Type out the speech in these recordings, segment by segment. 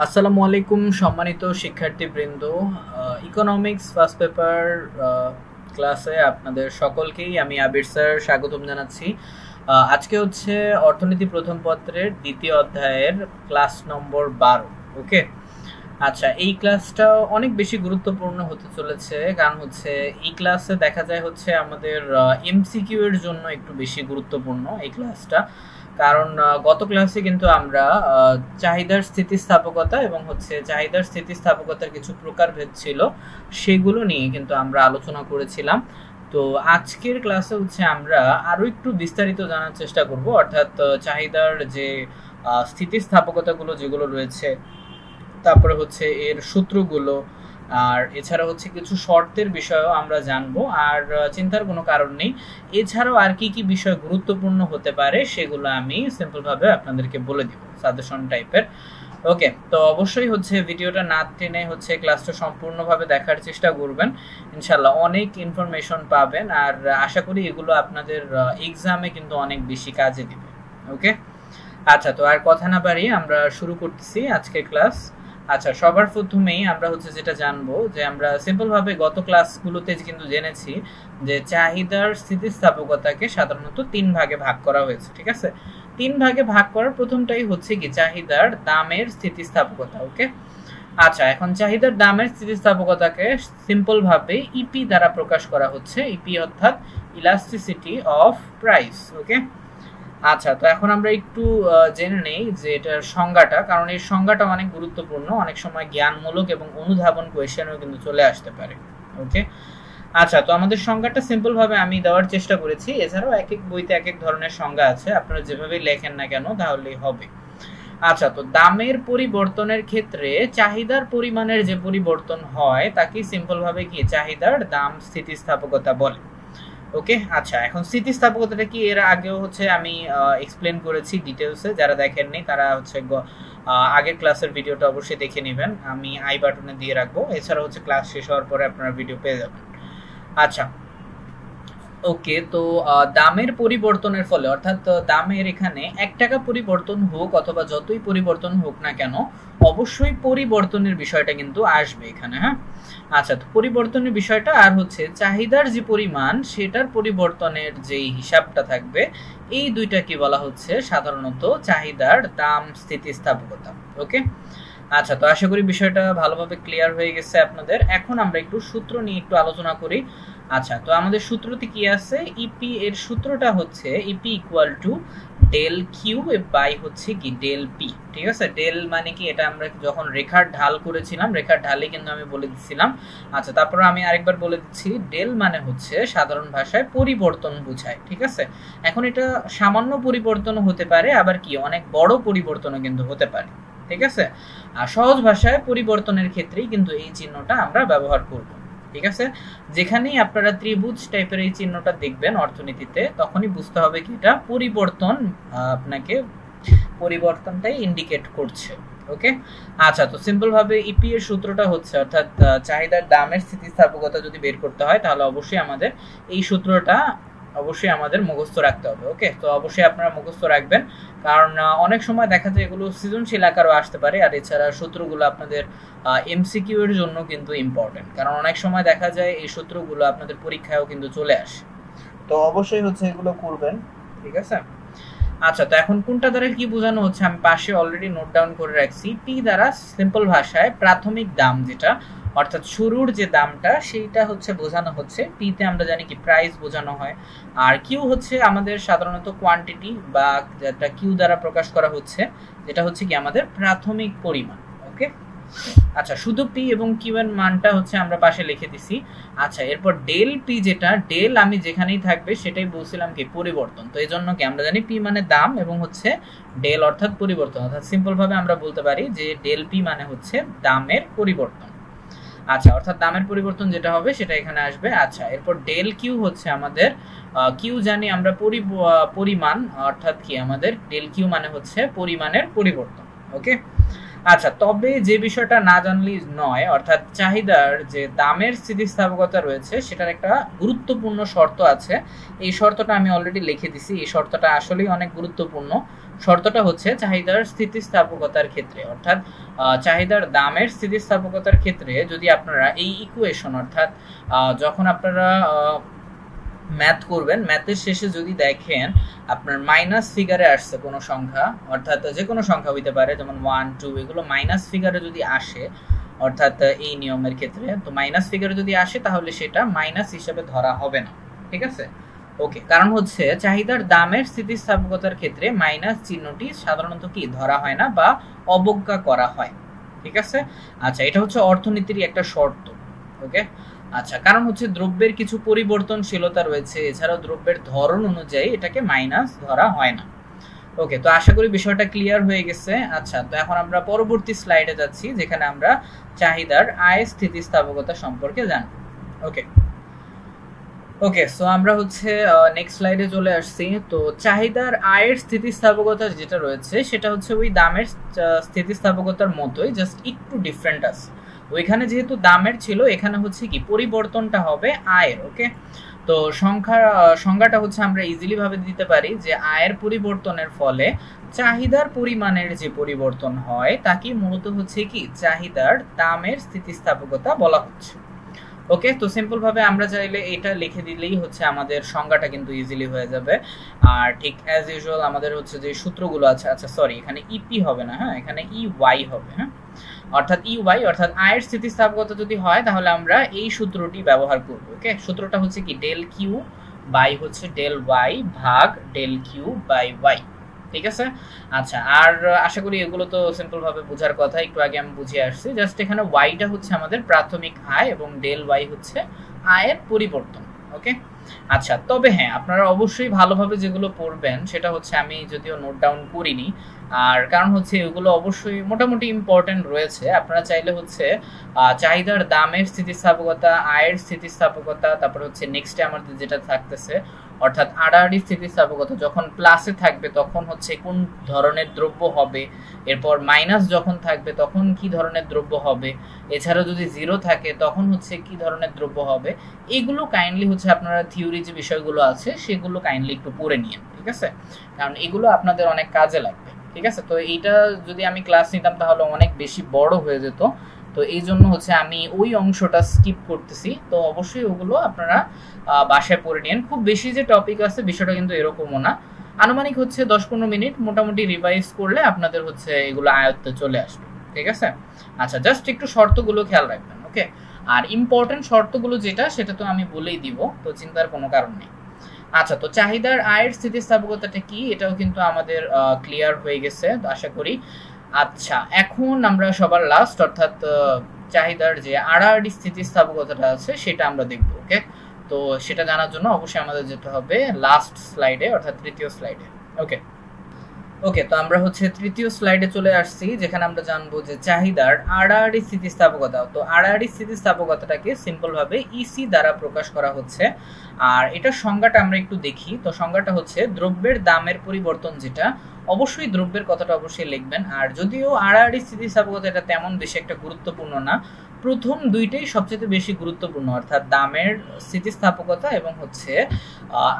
আসসালামু আলাইকুম সম্মানিত শিক্ষার্থীবৃন্দ। ইকোনমিক্স ফার্স্ট পেপার ক্লাসে আপনাদের সকলকেই আমি আবির স্যার স্বাগতম জানাচ্ছি। আজকে হচ্ছে অর্থনীতি প্রথম পত্রের দ্বিতীয় অধ্যায়ের ক্লাস নম্বর 12। ওকে, আচ্ছা, এই ক্লাসটা অনেক বেশি গুরুত্বপূর্ণ হতে চলেছে, কারণ হচ্ছে এই ক্লাসে দেখা যায় হচ্ছে আমাদের এমসিকিউ এর জন্য একটু বেশি গুরুত্বপূর্ণ এই ক্লাসটা। কারণ গত ক্লাসে কিন্তু আমরা চাহিদার স্থিতিস্থাপকতা এবং হচ্ছে চাহিদার স্থিতিস্থাপকতার কিছু প্রকারভেদ ছিল, সেগুলো নিয়ে কিন্তু আমরা আলোচনা করেছিলাম। তো আজকের ক্লাসে হচ্ছে আমরা আরো একটু বিস্তারিত জানার চেষ্টা করব, অর্থাৎ চাহিদার যে স্থিতিস্থাপকতাগুলো যেগুলো রয়েছে, তারপরে হচ্ছে এর সূত্রগুলো, আর এছাড়া হচ্ছে কিছু শর্তের বিষয়ও আমরা জানবো। আর চিন্তার কোনো কারণ নেই, এছাড়াও আর কি কি বিষয় গুরুত্বপূর্ণ হতে পারে সেগুলো আমি সিম্পলভাবে আপনাদেরকে বলে দিব সাজেশন টাইপের। ওকে, তো অবশ্যই হচ্ছে ভিডিওটা না টেনে হচ্ছে ক্লাসটা সম্পূর্ণভাবে দেখার চেষ্টা করবেন, ইনশাল্লাহ অনেক ইনফরমেশন পাবেন, আর আশা করি এগুলো আপনাদের এক্সামে কিন্তু অনেক বেশি কাজে দিবে। ওকে, আচ্ছা, তো আর কথা না বাড়িয়ে আমরা শুরু করতেছি আজকের ক্লাস। আচ্ছা, সবার প্রথমেই আমরা হচ্ছে যেটা জানবো যে আমরা সিম্পল ভাবে গত ক্লাসগুলোতে কিন্তু জেনেছি যে চাহিদার স্থিতিস্থাপকতাকে সাধারণত তিন ভাগে ভাগ করা হয়েছে। ঠিক আছে, তিন ভাগে ভাগ করার প্রথমটাই হচ্ছে কি চাহিদার দামের স্থিতিস্থাপকতা। ওকে, আচ্ছা, এখন চাহিদার দামের স্থিতিস্থাপকতাকে সিম্পল ভাবে ইপি দ্বারা প্রকাশ করা হচ্ছে। ইপি অর্থাৎ ইলাস্টিসিটি অফ প্রাইস। ওকে, আচ্ছা, তো এখন আমরা একটু জেনে নেই যে এটার সংজ্ঞাটা, কারণ এই সংজ্ঞাটা অনেক গুরুত্বপূর্ণ, অনেক সময় জ্ঞানমূলক এবং অনুধাবন কোয়েশ্চেনও কিন্তু চলে আসতে পারে। ওকে, আচ্ছা, তো আমাদের সংজ্ঞাটা সিম্পল ভাবে আমি দেওয়ার চেষ্টা করেছি, এছাড়াও এক এক বইতে এক এক ধরনের সংজ্ঞা আছে, আপনারা যেভাবে লেখেন না কেন তাহলেই হবে। আচ্ছা, তো দামের পরিবর্তনের ক্ষেত্রে চাহিদার পরিমাণের যে পরিবর্তন হয় তাকে সিম্পল ভাবে কি চাহিদার দাম স্থিতিস্থাপকতা বলে। ওকে, আচ্ছা, এখন স্থিতিস্থাপকতাটা কি এর আগেও হচ্ছে আমি এক্সপ্লেন করেছি ডিটেলসে, যারা দেখেননি তারা হচ্ছে আগের ক্লাসের ভিডিওটা অবশ্যই দেখে নেবেন, আমি আই বাটনে দিয়ে রাখবো, এছাড়া হচ্ছে ক্লাস শেষ হওয়ার পরে আপনারা ভিডিও পেয়ে যাবেন। আচ্ছা, ওকে, তো দামের পরিবর্তনের ফলে, অর্থাৎ দামের এখানে 1 টাকা পরিবর্তন হোক অথবা যতই পরিবর্তন হোক না কেন, অবশ্যই পরিবর্তনের বিষয়টা কিন্তু আসবে এখানে। হ্যাঁ, আচ্ছা, তো পরিবর্তনের বিষয়টা আর হচ্ছে চাহিদার যে পরিমাণ সেটার পরিবর্তনের যে হিসাবটা থাকবে, এই দুইটা কি বলা হচ্ছে সাধারণত চাহিদার দাম স্থিতিস্থাপকতা। ওকে, আচ্ছা, তো আশা করি বিষয়টা ভালোভাবে ক্লিয়ার হয়ে গেছে আপনাদের। এখন আমরা একটু সূত্র নিয়ে একটু আলোচনা করি। আচ্ছা, তো আমাদের সূত্রতে কি আছে, ইপি এর সূত্রটা হচ্ছে EP equal to del q by হচ্ছে কি ডেল পি। ঠিক আছে, ডেল মানে কি, এটা আমরা যখন রেখার ঢাল করেছিলাম, রেখার ঢালে কিন্তু আমি বলে দিচ্ছিলাম। আচ্ছা, তারপর আমি আরেকবার বলে দিচ্ছি, ডেল মানে হচ্ছে সাধারণ ভাষায় পরিবর্তন বোঝায়। ঠিক আছে, এখন এটা সামান্য পরিবর্তন হতে পারে, আবার কি অনেক বড় পরিবর্তনও কিন্তু হতে পারে। ঠিক আছে, আর সহজ ভাষায় পরিবর্তনের ক্ষেত্রেই কিন্তু এই চিহ্নটা আমরা ব্যবহার করব। ঠিক আছে, যেখানেই আপনারা ত্রিভুজ টাইপের এই চিহ্নটা দেখবেন অর্থনীতিতে, তখনই বুঝতে হবে কি এটা পরিবর্তন, আপনাকে পরিবর্তনটাই ইন্ডিকেট করছে। ওকে, আচ্ছা, তো সিম্পল ভাবে ইপি এর সূত্রটা হচ্ছে, অর্থাৎ চাহিদার দামের স্থিতিস্থাপকতা যদি বের করতে হয় তাহলে অবশ্যই আমাদের এই সূত্রটা অবশ্যই আমাদের মুখস্থ রাখতে হবে। ওকে, তো অবশ্যই আপনারা মুখস্থ রাখবেন, কারণ অনেক সময় দেখা যায় এগুলো সৃজনশীল আকারও আসতে পারে, আর এছাড়া সূত্রগুলো আপনাদের এমসিকিউ এর জন্য কিন্তু ইম্পর্টেন্ট, কারণ অনেক সময় দেখা যায় এই সূত্রগুলো আপনাদের পরীক্ষায়ও কিন্তু চলে আসে, তো অবশ্যই হচ্ছে এগুলো করবেন। ঠিক আছে, আচ্ছা, তো এখন কোনটা দ্বারা কি বোঝানো হচ্ছে আমি পাশে অলরেডি নোট ডাউন করে রাখছি। পি দ্বারা সিম্পল ভাষায় প্রাথমিক দাম যেটা, অর্থাৎ শুরুর যে দামটা সেইটা হচ্ছে বোঝানো হচ্ছে। পিতে আমরা জানি কি প্রাইস বোঝানো হয়, আর কিউ হচ্ছে আমাদের সাধারণত কোয়ান্টিটি, বা যেটা কিউ দ্বারা প্রকাশ করা হচ্ছে যেটা হচ্ছে কি আমাদের প্রাথমিক পরিমাণ। ওকে, আচ্ছা, শুধু পি এবং কিউ এর মানটা হচ্ছে আমরা পাশে লিখে দিছি। আচ্ছা, এরপর ডেল পি, যেটা ডেল আমি যেখানেই থাকবে সেটাই বলছিলাম কি পরিবর্তন, তো এই জন্য কি আমরা জানি পি মানে দাম এবং হচ্ছে ডেল অর্থাৎ পরিবর্তন, অর্থাৎ সিম্পল ভাবে আমরা বলতে পারি যে ডেল পি মানে হচ্ছে দামের পরিবর্তন। আচ্ছা, অর্থাৎ দামের পরিবর্তন যেটা হবে সেটা এখানে আসবে। আচ্ছা, এরপর ডেল কিউ হচ্ছে আমাদের, কিউ জানি আমরা পরিমাণ, অর্থাৎ কি আমাদের ডেল কিউ মানে হচ্ছে পরিমাণের পরিবর্তন। ওকে, আচ্ছা, তবে যে বিষয়টা না জানলেই নয়, অর্থাৎ চাহিদার যে দামের স্থিতিস্থাপকতা রয়েছে সেটার একটা গুরুত্বপূর্ণ শর্ত আছে। এই শর্তটা আমি অলরেডি লিখে দিছি। এই শর্তটা আসলেই অনেক গুরুত্বপূর্ণ। শর্তটা হচ্ছে চাহিদার স্থিতিস্থাপকতার ক্ষেত্রে, অর্থাৎ চাহিদার দামের স্থিতিস্থাপকতার ক্ষেত্রে যদি আপনারা এই ইকুয়েশন, অর্থাৎ যখন আপনারা ম্যাথ করবেন, ম্যাথের শেষে যদি দেখেন আপনার মাইনাস ফিগারে আসছে কোনো সংখ্যা, অর্থাৎ যে কোনো সংখ্যা হইতে পারে, যেমন 1 2 এগুলো মাইনাস ফিগারে যদি আসে, অর্থাৎ এই নিয়মের ক্ষেত্রে তো মাইনাস ফিগারে যদি আসে তাহলে সেটা মাইনাস হিসেবে ধরা হবে না। ঠিক আছে, ওকে। কারণ হচ্ছে চাহিদার দামের স্থিতিস্থাপকতার ক্ষেত্রে মাইনাস চিহ্নটি সাধারণত কি ধরা হয় না বা অবজ্ঞা করা হয়। ঠিক আছে, আচ্ছা, এটা হচ্ছে অর্থনীতির একটা শর্ত। ওকে, আচ্ছা, কারণ হচ্ছে দ্রব্যের কিছু পরিবর্তনশীলতা রয়েছে, এছাড়াও দ্রব্যের ধরন অনুযায়ী এটাকে মাইনাস ধরা হয় না। ওকে, তো আশা করি বিষয়টা ক্লিয়ার হয়ে গেছে। আচ্ছা, তো এখন আমরা পরবর্তী স্লাইডে যাচ্ছি, যেখানে আমরা চাহিদার আয় স্থিতিস্থাপকতা সম্পর্কে জানব। ওকে ওকে, সো আমরা হচ্ছে নেক্সট স্লাইডে চলে আসছি। তো চাহিদার আয়ের স্থিতিস্থাপকতা যেটা রয়েছে সেটা হচ্ছে ওই দামের স্থিতিস্থাপকতার মতোই, জাস্ট একটু ডিফারেন্ট আছে। ওইখানে যেহেতু দামের ছিল, এখানে হচ্ছে কি পরিবর্তনটা হবে আয়ের। ওকে, তো সংজ্ঞাটা হচ্ছে আমরা ইজিলি ভাবে দিতে পারি যে আয়ের পরিবর্তনের ফলে চাহিদার পরিমাণের যে পরিবর্তন হয় তাকে মূলত হচ্ছে কি চাহিদার দামের স্থিতিস্থাপকতা বলা হচ্ছে। ওকে, তো সিম্পল ভাবে আমরা চাইলে এটা লিখে দিলেই হচ্ছে আমাদের সংজ্ঞাটা কিন্তু ইজিলি হয়ে যাবে। আর ঠিক অ্যাজ ইউজুয়াল আমাদের হচ্ছে যে সূত্রগুলো আছে, আচ্ছা সরি, এখানে ইপি হবে না, হ্যাঁ, এখানে ইওয়াই হবে। হ্যাঁ, অর্থাৎ ইওয়াই অর্থাৎ আয়ের স্থিতিস্থাপকতা যদি হয় তাহলে আমরা এই সূত্রটি ব্যবহার করব। ওকে, সূত্রটা হচ্ছে কি ডেল কিউ বাই হচ্ছে ডেল ওয়াই ভাগ ডেল কিউ বাই ওয়াই। ঠিক আছে, আচ্ছা, আর আশা করি এগুলো তো সিম্পল ভাবে বোঝার কথা, একটু আগে আমি বুঝিয়ে আসছি। জাস্ট এখানে ওয়াইটা হচ্ছে আমাদের প্রাথমিক আয় এবং ডেল ওয়াই হচ্ছে আয়ের পরিবর্তন। ওকে, আচ্ছা, তবে হ্যাঁ, আপনারা অবশ্যই ভালোভাবে যেগুলো পড়বেন সেটা হচ্ছে আমি যদিও নোট ডাউন করিনি, আর কারণ হচ্ছে এগুলো অবশ্যই মোটামুটি ইম্পর্টেন্ট রয়েছে। আপনারা চাইলে হচ্ছে চাহিদার দামের স্থিতিস্থাপকতা, আয়ের স্থিতিস্থাপকতা, তারপর হচ্ছে নেক্সটে আমাদের যেটা থাকতেছে অর্থাৎ আড়াআড়ি স্থিতিস্থাপকতা, যখন প্লাসে থাকবে তখন হচ্ছে কোন ধরনের দ্রব্য হবে, এরপর মাইনাস যখন থাকবে তখন কি ধরনের দ্রব্য হবে, এছাড়াও যদি জিরো থাকে তখন হচ্ছে কি ধরনের দ্রব্য হবে, এগুলো কাইন্ডলি হচ্ছে আপনারা থিওরি যে বিষয়গুলো আছে সেগুলো কাইন্ডলি একটু পড়ে নিন। ঠিক আছে, কারণ এগুলো আপনাদের অনেক কাজে লাগবে। ঠিক আছে, তো এইটা যদি আমি ক্লাস নিতাম তাহলে অনেক বেশি বড় হয়ে যেত, তো এই জন্য হচ্ছে আমি ওই অংশটা স্কিপ করতেছি। তো অবশ্যই ওগুলো আপনারা বাসায় পড়ে নিন। খুব বেশি যে টপিক আছে বিষয়টা কিন্তু এরকমও না, আনুমানিক হচ্ছে 10-15 মিনিট মোটামুটি রিভাইজ করলে আপনাদের হচ্ছে এগুলো আয়ত্তে চলে আসবে। ঠিক আছে, আচ্ছা, জাস্ট একটু শর্তগুলো খেয়াল রাখবেন। ওকে, আর ইম্পর্টেন্ট শর্তগুলো যেটা সেটা তো আমি বলেই দিব, তো চিন্তার কোনো কারণ নেই। আচ্ছা, তো চাহিদার আয়ের স্থিতিস্থাপকতাটা কি এটাও কিন্তু আমাদের ক্লিয়ার হয়ে গেছে আশা করি। আচ্ছা, এখন আমরা সবার লাস্ট অর্থাৎ চাহিদার যে আড়াআড়ি স্থিতিস্থাপকতাটা আছে সেটা আমরা দেখব। ওকে, তো সেটা জানার জন্য অবশ্যই আমাদের যেতে হবে লাস্ট স্লাইডে অর্থাৎ তৃতীয় স্লাইডে। ওকে ওকে, তো আমরা হচ্ছে তৃতীয় স্লাইডে চলে আসছি, যেখানে আমরা জানবো যে চাহিদার আড়াআড়ি স্থিতিস্থাপকতা। তো আড়াআড়ি স্থিতিস্থাপকতাটাকে সিম্পল ভাবে ইসি দ্বারা প্রকাশ করা হচ্ছে। আর এটার সংজ্ঞাটা আমরা একটু দেখি। তো সংজ্ঞাটা হচ্ছে দ্রব্যের দামের পরিবর্তন, যেটা অবশ্যই দ্রব্যের কথাটা অবশ্যই লিখবেন। আর যদিও আড়াআড়ি স্থিতিস্থাপকতা এটা তেমন বেশি একটা গুরুত্বপূর্ণ না, প্রথম দুইটাই সবচেয়ে বেশি গুরুত্বপূর্ণ, অর্থাৎ দামের স্থিতিস্থাপকতা এবং হচ্ছে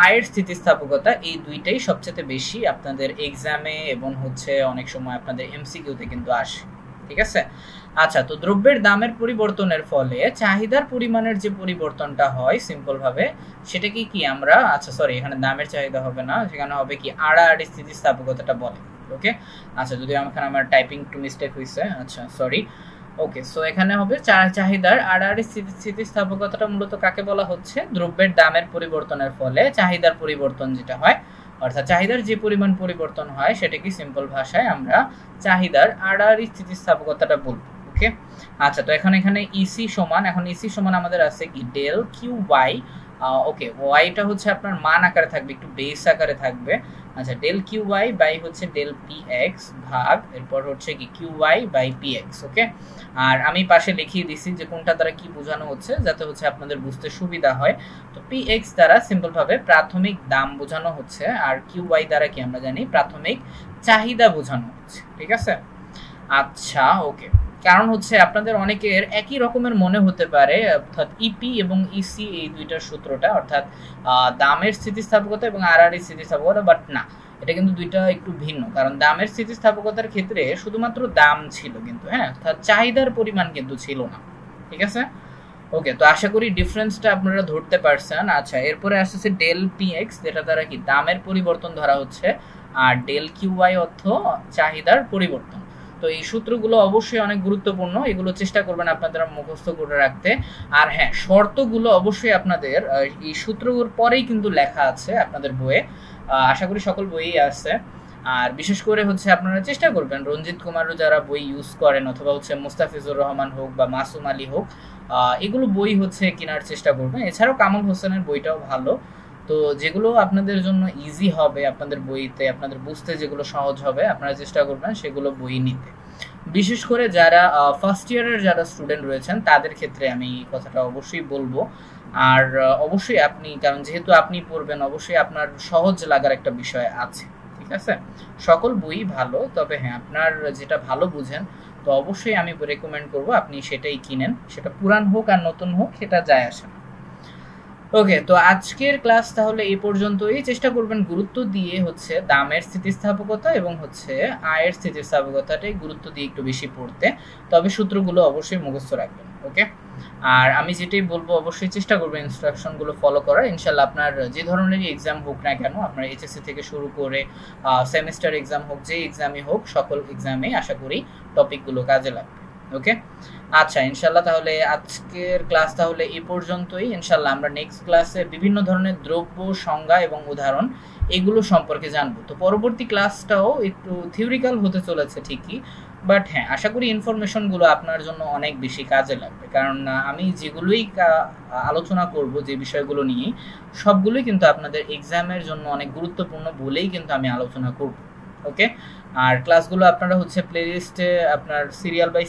আয়ের স্থিতিস্থাপকতা, এই দুইটাই সবচেয়ে বেশি আপনাদের এক্সামে এবং হচ্ছে অনেক সময় আপনাদের এমসিকিউতে কিন্তু আসে। ঠিক আছে, আচ্ছা, তো দ্রব্যের দামের পরিবর্তনের ফলে চাহিদার পরিমাণের যে পরিবর্তনটা হয় সিম্পল ভাবে সেটাকে কি আমরা, আচ্ছা সরি, এখানে দামের চাহিদা হবে না, সেখানে হবে কি আড়াআড়ি স্থিতিস্থাপকতাটা বলে। ওকে, আচ্ছা, যদি এখানে আমার টাইপিং একটু মিস্টেক হয়েছে, আচ্ছা সরি। ওকে, সো এখানে হবে চাহিদার আড়াআড়ি স্থিতিস্থাপকতাটা মূলত কাকে বলা হচ্ছে, দ্রব্যের দামের পরিবর্তনের ফলে চাহিদার পরিবর্তন যেটা হয়, অর্থাৎ চাহিদার যে পরিমাণ পরিবর্তন হয় সেটাকে সিম্পল ভাষায় আমরা চাহিদার আড়াআড়ি স্থিতিস্থাপকতাটা বলবো। ওকে, আচ্ছা, তো এখানে ইসি সমান, এখন ইসি সমান আমাদের আছে কি ডেল কিউ ওয়াই। ওকে, ওয়াইটা হচ্ছে আপনার মান আকারে থাকবে, একটু বেস আকারে থাকবে। আচ্ছা, ডেল কিউ ওয়াই বাই হচ্ছে ডেল পি এক্স ভাগ এরপর হচ্ছে কি Q Y by P X. Okay, আর আমি পাশে লিখিয়ে দিছি যে কোনটা দ্বারা কি বোঝানো হচ্ছে যাতে হচ্ছে আপনাদের বুঝতে সুবিধা হয়। তো পি এক্স দ্বারা সিম্পল ভাবে প্রাথমিক দাম বোঝানো হচ্ছে, আর কিউ ওয়াই দ্বারা কি আমরা জানি প্রাথমিক চাহিদা বোঝানো হচ্ছে। ঠিক আছে, আচ্ছা, ওকে। কারণ হচ্ছে আপনাদের অনেকের একই রকমের মনে হতে পারে, অর্থাৎ ইপি এবং ইসি এই দুইটার সূত্রটা, অর্থাৎ দামের স্থিতিস্থাপকতা এবং আরআরই স্থিতিস্থাপকতা, বাট না, এটা কিন্তু দুইটা একটু ভিন্ন। কারণ দামের স্থিতিস্থাপকতার ক্ষেত্রে শুধুমাত্র দাম ছিল কিন্তু, হ্যাঁ, অর্থাৎ চাহিদার পরিমাণ কিন্তু ছিল না। ঠিক আছে, ওকে। তো আশা করি ডিফারেন্সটা আপনারা ধরতে পারছেন। আচ্ছা, এরপরে আসছে ডেল পি এক্স, যেটা দ্বারা কি দামের পরিবর্তন ধরা হচ্ছে, আর ডেল কিউ ওয়াই অর্থ চাহিদার পরিবর্তন। তো এই সূত্রগুলো অবশ্যই অনেক গুরুত্বপূর্ণ, এগুলো চেষ্টা করবেন আপনাদের মুখস্থ করে রাখতে। আর হ্যাঁ, শর্তগুলো অবশ্যই আপনাদের এই সূত্রগুলোর পরেই কিন্তু লেখা আছে আপনাদের বইয়ে, আশা করি সকল বইই আছে। আর বিশেষ করে হচ্ছে আপনারা চেষ্টা করবেন রঞ্জিত কুমারও যারা বই ইউজ করেন, অথবা হচ্ছে মুস্তাফিজুর রহমান হোক বা মাসুম আলী হোক, এগুলো বই হচ্ছে কেনার চেষ্টা করবেন। এছাড়াও কামাল হোসেনের বইটাও ভালো। তো যেগুলো আপনাদের জন্য ইজি হবে, আপনাদের বইতে আপনাদের বুঝতে যেগুলো সহজ হবে, আপনারা চেষ্টা করবেন সেগুলো বই নিতে। বিশেষ করে যারা ফার্স্ট ইয়ারের যারা স্টুডেন্ট রয়েছেন তাদের ক্ষেত্রে আমি এই কথাটা অবশ্যই বলবো। আর অবশ্যই আপনি, কারণ যেহেতু আপনি পড়বেন, অবশ্যই আপনার সহজ লাগার একটা বিষয় আছে। ঠিক আছে, সকল বই ভালো, তবে হ্যাঁ, আপনার যেটা ভালো বুঝেন, তো অবশ্যই আমি রেকমেন্ড করব আপনি সেটাই কিনেন, সেটা পুরান হোক আর নতুন হোক, সেটা যায় আসে না। ওকে, তো আজকের ক্লাস তাহলে এই পর্যন্তই। চেষ্টা করবেন গুরুত্ব দিয়ে হচ্ছে দামের স্থিতিস্থাপকতা এবং হচ্ছে আয়ের স্থিতিস্থাপকতাটাই গুরুত্ব দিয়ে একটু বেশি পড়তে, তবে সূত্রগুলো অবশ্যই মুখস্থ রাখবেন। ওকে, আর আমি যেটাই বলবো অবশ্যই চেষ্টা করবেন ইনস্ট্রাকশনগুলো ফলো করার। ইনশাল্লাহ আপনার যে ধরনেরই এক্সাম হোক না কেন, আপনার এইচএসসি থেকে শুরু করে সেমিস্টার এক্সাম হোক, যে এক্সামই হোক, সকল এক্সামে আশা করি টপিকগুলো কাজে লাগবে। ওকে, আচ্ছা, ইনশাল্লাহ তাহলে আজকের ক্লাস তাহলে এই পর্যন্তই। ইনশাল্লাহ আমরা নেক্সট ক্লাসে বিভিন্ন ধরনের দ্রব্য সংজ্ঞা এবং উদাহরণ এগুলো সম্পর্কে জানবো। তো পরবর্তী ক্লাসটাও একটু থিওরিক্যাল হতে চলেছে ঠিকই, বাট হ্যাঁ, আশা করি ইনফরমেশনগুলো আপনার জন্য অনেক বেশি কাজে লাগবে। কারণ আমি যেগুলোই আলোচনা করব, যে বিষয়গুলো নিয়ে, সবগুলোই কিন্তু আপনাদের এক্সামের জন্য অনেক গুরুত্বপূর্ণ বলেই কিন্তু আমি আলোচনা করব। ওকে, আর ক্লাসগুলো আপনারা হচ্ছে প্লেলিস্টে আপনার সিরিয়াল বাই